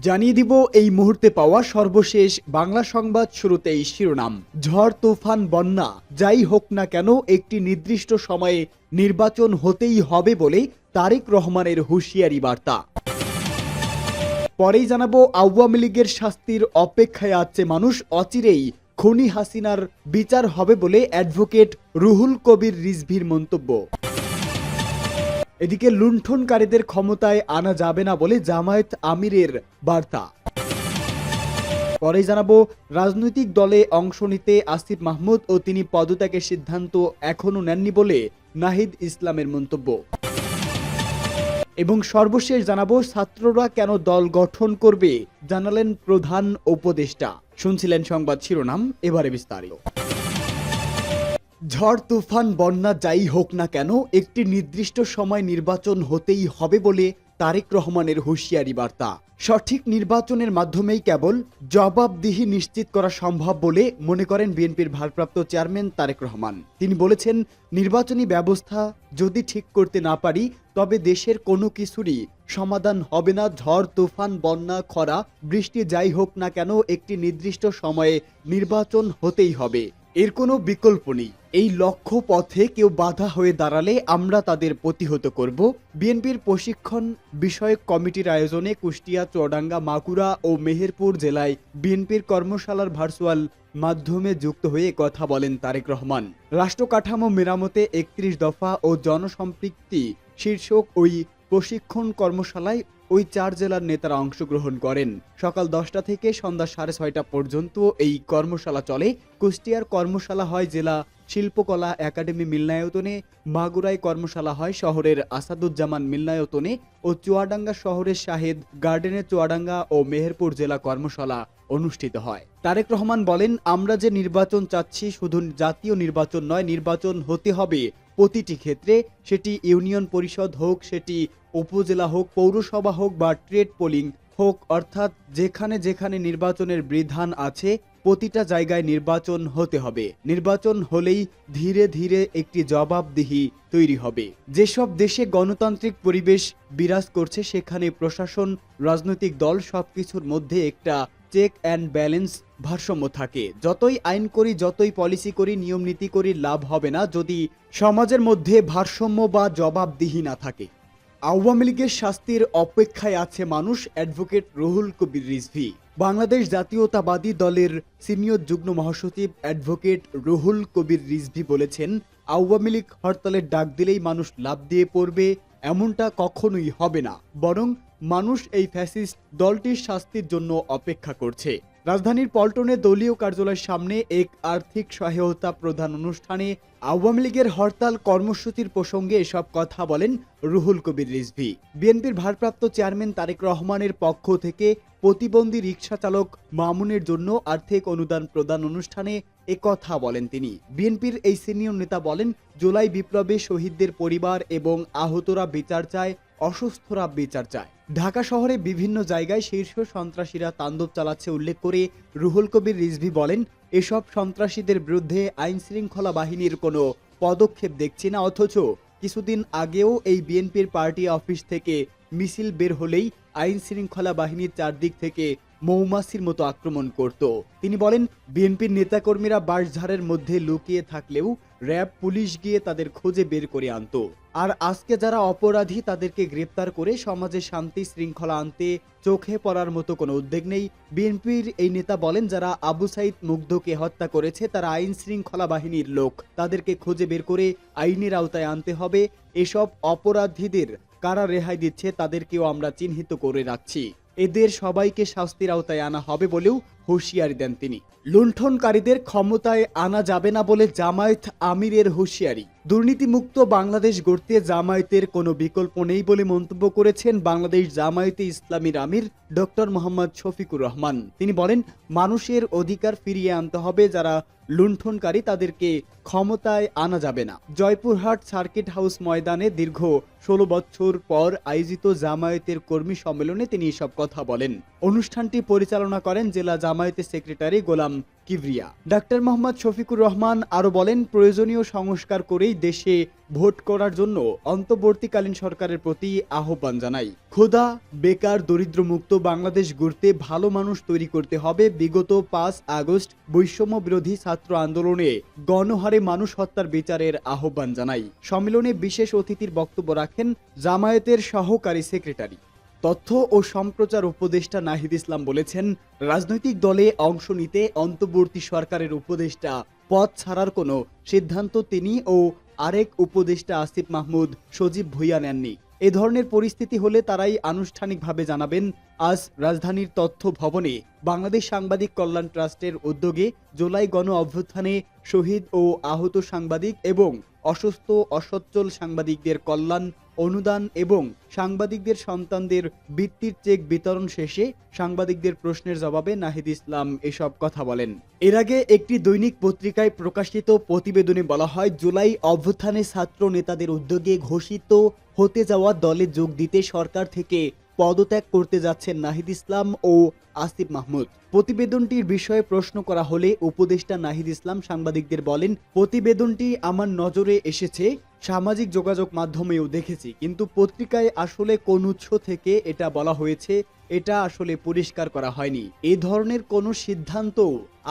জানিয়ে দিব এই মুহূর্তে পাওয়া সর্বশেষ বাংলা সংবাদ। শুরুতেই শিরোনাম। ঝড় তুফান বন্যা যাই হোক না কেন একটি নির্দিষ্ট সময়ে নির্বাচন হতেই হবে বলে তারেক রহমানের হুঁশিয়ারি বার্তা। পরেই জানাবো আওয়ামী লীগের শাস্তির অপেক্ষায় আছে মানুষ, অচিরেই খুনি হাসিনার বিচার হবে বলে অ্যাডভোকেট রুহুল কবির রিজভীর মন্তব্য। এদিকে লুণ্ঠনকারীদের ক্ষমতায় আনা যাবে না বলে জামায়াত আমিরের বার্তা। পরে জানাবো রাজনৈতিক দলে অংশ নিতে আসিফ মাহমুদ ও তিনি পদত্যাগের সিদ্ধান্ত এখনও নেননি বলে নাহিদ ইসলামের মন্তব্য। এবং সর্বশেষ জানাবো ছাত্ররা কেন দল গঠন করবে জানালেন প্রধান উপদেষ্টা। শুনছিলেন সংবাদ শিরোনাম, এবারে বিস্তারিত। ঝড় তুফান বন্যা যাই হোক না কেন একটি নির্দিষ্ট সময় নির্বাচন হতেই হবে বলে তারেক রহমানের হুঁশিয়ারি বার্তা। সঠিক নির্বাচনের মাধ্যমেই কেবল জবাবদিহি নিশ্চিত করা সম্ভব বলে মনে করেন বিএনপির ভারপ্রাপ্ত চেয়ারম্যান তারেক রহমান। তিনি বলেছেন, নির্বাচনী ব্যবস্থা যদি ঠিক করতে না পারি তবে দেশের কোনো কিছুরই সমাধান হবে না। ঝড় তুফান বন্যা খরা বৃষ্টি যাই হোক না কেন একটি নির্দিষ্ট সময়ে নির্বাচন হতেই হবে, এর কোনো বিকল্প নেই। এই লক্ষ্য পথে কেউ বাধা হয়ে দাঁড়ালে আমরা তাদের প্রতিহত করব। বিএনপির প্রশিক্ষণ বিষয়ক কমিটির আয়োজনে কুষ্টিয়া, চুয়াডাঙ্গা, মাগুরা ও মেহেরপুর জেলায় বিএনপির কর্মশালার ভার্চুয়াল মাধ্যমে যুক্ত হয়ে কথা বলেন তারেক রহমান। রাষ্ট্র কাঠামো মেরামতে ৩১ দফা ও জনসম্পৃক্তি শীর্ষক ওই প্রশিক্ষণ কর্মশালায় ওই ৪ জেলার নেতারা অংশগ্রহণ করেন। সকাল 10টা থেকে সন্ধ্যা 6:30 পর্যন্ত এই কর্মশালা চলে। কুষ্টিয়ার কর্মশালা হয় জেলা শিল্পকলা একাডেমি মিলনায়তনে, মাগুরায় কর্মশালা হয় শহরের আসাদুজ্জামান মিলনায়তনে ও চুয়াডাঙ্গা শহরের শাহেদ গার্ডেনে চুয়াডাঙ্গা ও মেহেরপুর জেলা কর্মশালা অনুষ্ঠিত হয়। তারেক রহমান বলেন, আমরা যে নির্বাচন চাচ্ছি শুধু জাতীয় নির্বাচন নয়, নির্বাচন হতে হবে প্রতিটি ক্ষেত্রে, সেটি ইউনিয়ন পরিষদ হোক, সেটি উপজেলা হোক, পৌরসভা হোক বা ট্রেড পোলিং হোক, অর্থাৎ যেখানে যেখানে নির্বাচনের বিধান আছে প্রতিটা জায়গায় নির্বাচন হতে হবে। নির্বাচন হলেই ধীরে ধীরে একটি জবাবদিহি তৈরি হবে। যেসব দেশে গণতান্ত্রিক পরিবেশ বিরাজ করছে সেখানে প্রশাসন, রাজনৈতিক দল সবকিছুর মধ্যে একটা চেক অ্যান্ড ব্যালেন্স ভারসাম্য থাকে। যতই আইন করি, যতই পলিসি করি, নিয়ম নীতি করি, লাভ হবে না যদি সমাজের মধ্যে ভারসাম্য বা জবাবদিহি না থাকে। আওয়ামী লীগের শাস্তির অপেক্ষায় আছে মানুষ, অ্যাডভোকেট রুহুল কবির রিজভী। বাংলাদেশ জাতীয়তাবাদী দলের সিনিয়র যুগ্ম মহাসচিব অ্যাডভোকেট রুহুল কবির রিজভী বলেছেন, আওয়ামী লীগ হরতালের ডাক দিলেই মানুষ লাফ দিয়ে পড়বে, এমনটা কখনোই হবে না। বরং মানুষ এই ফ্যাসিস্ট দলটির শাস্তির জন্য অপেক্ষা করছে। রাজধানীর পল্টনে দলীয় কার্যালয়ের সামনে এক আর্থিক সহায়তা প্রদান অনুষ্ঠানে আওয়ামী লীগের হরতাল কর্মসূচির প্রসঙ্গে এসব কথা বলেন রুহুল কবির রিজভী। বিএনপির ভারপ্রাপ্ত চেয়ারম্যান তারেক রহমানের পক্ষ থেকে প্রতিবন্ধী রিকশা চালক মামুনের জন্য আর্থিক অনুদান প্রদান অনুষ্ঠানে একথা বলেন তিনি। বিএনপির এই সিনিয়র নেতা বলেন, জুলাই বিপ্লবে শহীদদের পরিবার এবং আহতরা বিচার চায়, অসুস্থরা বিচার চায়। ঢাকা শহরে বিভিন্ন জায়গায় শীর্ষ সন্ত্রাসীরা তাণ্ডব চালাচ্ছে উল্লেখ করে রুহুল কবির রিজভী বলেন, এসব সন্ত্রাসীদের বিরুদ্ধে আইন শৃঙ্খলা বাহিনীর কোনো পদক্ষেপ দেখছি না, অথচ কিছুদিন আগেও এই বিএনপির পার্টি অফিস থেকে মিছিল বের হলেই আইন শৃঙ্খলা বাহিনীর চারদিক থেকে মৌমাছির মতো আক্রমণ করত। তিনি বলেন, বিএনপির নেতাকর্মীরা বাঁশঝাড়ের মধ্যে লুকিয়ে থাকলেও র্যাব পুলিশ গিয়ে তাদের খোঁজে বের করে আনতো। আর আজকে যারা অপরাধী তাদেরকে গ্রেপ্তার করে সমাজে শান্তি শৃঙ্খলা আনতে চোখে পড়ার মতো কোনো উদ্যোগ নেই। বিএনপির এই নেতা বলেন, যারা আবু সাইদ মুগ্ধকে হত্যা করেছে তারা আইন শৃঙ্খলা বাহিনীর লোক, তাদেরকে খুঁজে বের করে আইনের আওতায় আনতে হবে। এসব অপরাধীদের কারা রেহাই দিচ্ছে তাদেরকেও আমরা চিহ্নিত করে রাখছি, এদের সবাইকে শাস্তির আওতায় আনা হবে বলেও হুঁশিয়ারি দেন তিনি। লুণ্ঠনকারীদের ক্ষমতায় আনা যাবে না বলে জামায়াত আমিরের হুঁশিয়ারি। দুর্নীতিমুক্ত বাংলাদেশ গড়তে জামায়াতের কোনো বিকল্প নেই বলে মন্তব্য করেছেন বাংলাদেশ জামায়াতে ইসলামীর আমির ডক্টর মোহাম্মদ শফিকুর রহমান। তিনি বলেন, মানুষের অধিকার ফিরিয়ে আনতে হবে, যারা লুণ্ঠনকারী তাদেরকে ক্ষমতায় আনা যাবে না। জয়পুরহাট সার্কিট হাউস ময়দানে দীর্ঘ 16 বছর পর আয়োজিত জামায়াতের কর্মী সম্মেলনে তিনি এসব কথা বলেন। অনুষ্ঠানটি পরিচালনা করেন জেলা জামায়াতের সেক্রেটারি গোলাম কিবরিয়া। ডাক্তার মোহাম্মদ শফিকুর রহমান আরও বলেন, প্রয়োজনীয় সংস্কার করেই দেশে ভোট করার জন্য অন্তর্বর্তীকালীন সরকারের প্রতি আহ্বান জানাই। ক্ষুধা, বেকার, দরিদ্রমুক্ত বাংলাদেশ গড়তে ভালো মানুষ তৈরি করতে হবে। বিগত 5 আগস্ট বৈষম্য বিরোধী ছাত্র আন্দোলনে গণহারে মানুষ হত্যার বিচারের আহ্বান জানাই। সম্মেলনে বিশেষ অতিথির বক্তব্য রাখেন জামায়াতের সহকারী সেক্রেটারি তথ্য ও সম্প্রচার উপদেষ্টা নাহিদ ইসলাম বলেছেন, রাজনৈতিক দলে অংশ নিতে অন্তর্বর্তী সরকারের উপদেষ্টা পদ ছাড়ার কোনো সিদ্ধান্ত তিনি ও আরেক উপদেষ্টা আসিফ মাহমুদ সজীব ভুঁইয়া নেননি। এ ধরনের পরিস্থিতি হলে তারাই আনুষ্ঠানিকভাবে জানাবেন। আজ রাজধানীর তথ্য ভবনে বাংলাদেশ সাংবাদিক কল্যাণ ট্রাস্টের উদ্যোগে জুলাই গণ অভ্যুত্থানে শহীদ ও আহত সাংবাদিক এবং অসুস্থ অসচ্ছল সাংবাদিকদের কল্যাণ অনুদান এবং সাংবাদিকদের সন্তানদের বৃত্তির চেক বিতরণ শেষে সাংবাদিকদের প্রশ্নের জবাবে নাহিদ ইসলাম এসব কথা বলেন। এর আগে একটি দৈনিক পত্রিকায় প্রকাশিত প্রতিবেদনে বলা হয়, জুলাই অভ্যুত্থানে ছাত্র নেতাদের উদ্যোগে ঘোষিত হতে যাওয়া দলে যোগ দিতে সরকার থেকে পদত্যাগ করতে যাচ্ছেন নাহিদ ইসলাম ও আসিফ মাহমুদ। প্রতিবেদনটির বিষয়ে প্রশ্ন করা হলে উপদেষ্টা নাহিদ ইসলাম সাংবাদিকদের বলেন, প্রতিবেদনটি আমার নজরে এসেছে, সামাজিক যোগাযোগ মাধ্যমেও দেখেছি, কিন্তু পত্রিকায় আসলে কোন উৎস থেকে এটা বলা হয়েছে এটা আসলে পরিষ্কার করা হয়নি। এই ধরনের কোনো সিদ্ধান্ত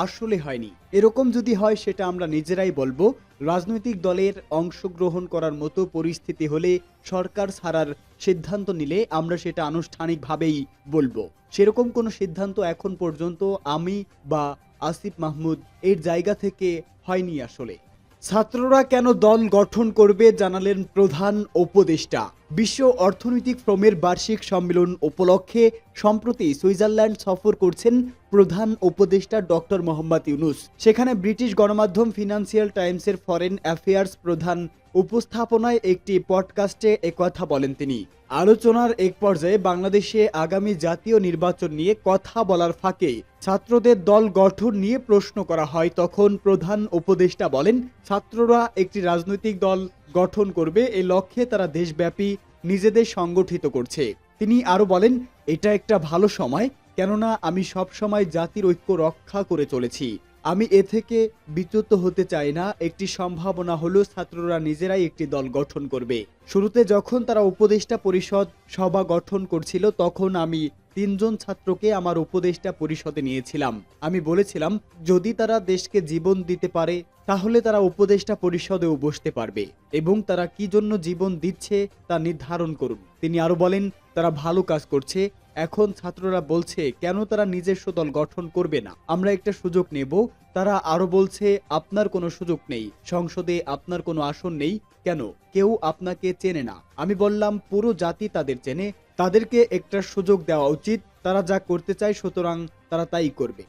আসলে হয়নি। এরকম যদি হয় সেটা আমরা নিজেরাই বলবো। রাজনৈতিক দলের অংশগ্রহণ করার মতো পরিস্থিতি হলে সরকার ছাড়ার সিদ্ধান্ত নিলে আমরা সেটা আনুষ্ঠানিকভাবেই বলবো। সেরকম কোনো সিদ্ধান্ত এখন পর্যন্ত আমি বা আসিফ মাহমুদ এর জায়গা থেকে হয়নি। আসলে ছাত্ররা কেন দল গঠন করবে জানালেন প্রধান উপদেষ্টা। বিশ্ব অর্থনৈতিক ফোরামের বার্ষিক সম্মেলন উপলক্ষে সম্প্রতি সুইজারল্যান্ড সফর করছেন প্রধান উপদেষ্টা ডক্টর মোহাম্মদ ইউনূস। সেখানে ব্রিটিশ গণমাধ্যম ফিনান্সিয়াল টাইমসের ফরেন অ্যাফেয়ার্স প্রধান উপস্থাপনায় একটি পডকাস্টে একথা বলেন তিনি। আলোচনার এক পর্যায়ে বাংলাদেশে আগামী জাতীয় নির্বাচন নিয়ে কথা বলার ফাঁকে ছাত্রদের দল গঠন নিয়ে প্রশ্ন করা হয়। তখন প্রধান উপদেষ্টা বলেন, ছাত্ররা একটি রাজনৈতিক দল গঠন করবে, এই লক্ষ্যে তারা দেশব্যাপী নিজেদের সংগঠিত করছে। তিনি আরো বলেন, এটা একটা ভালো সময়, কেননা আমি সব সময় জাতির ঐক্য রক্ষা করে চলেছি। আমি এ থেকে বিচ্যুত হতে চাই না। একটি সম্ভাবনা হলো ছাত্ররা নিজেরাই একটি দল গঠন করবে। শুরুতে যখন তারা উপদেষ্টা পরিষদ সভা গঠন করছিল তখন আমি 3 জন ছাত্রকে আমার উপদেষ্টা পরিষদে নিয়েছিলাম। আমি বলেছিলাম, যদি তারা দেশকে জীবন দিতে পারে তাহলে তারা উপদেষ্টা পরিষদেও বসতে পারবে এবং তারা কি জন্য জীবন দিচ্ছে তা নির্ধারণ করুন। তিনি আরো বলেন, তারা ভালো কাজ করছে। এখন ছাত্ররা বলছে কেন তারা নিজস্ব দল গঠন করবে না, আমরা একটা সুযোগ নেব। তারা আরো বলছে, আপনার কোনো সুযোগ নেই, সংসদে আপনার কোনো আসন নেই, কেন কেউ আপনাকে চেনে না। আমি বললাম, পুরো জাতি তাদের চেনে, তাদেরকে একটা সুযোগ দেওয়া উচিত। তারা যা করতে চায় সুতরাং তারা তাই করবে।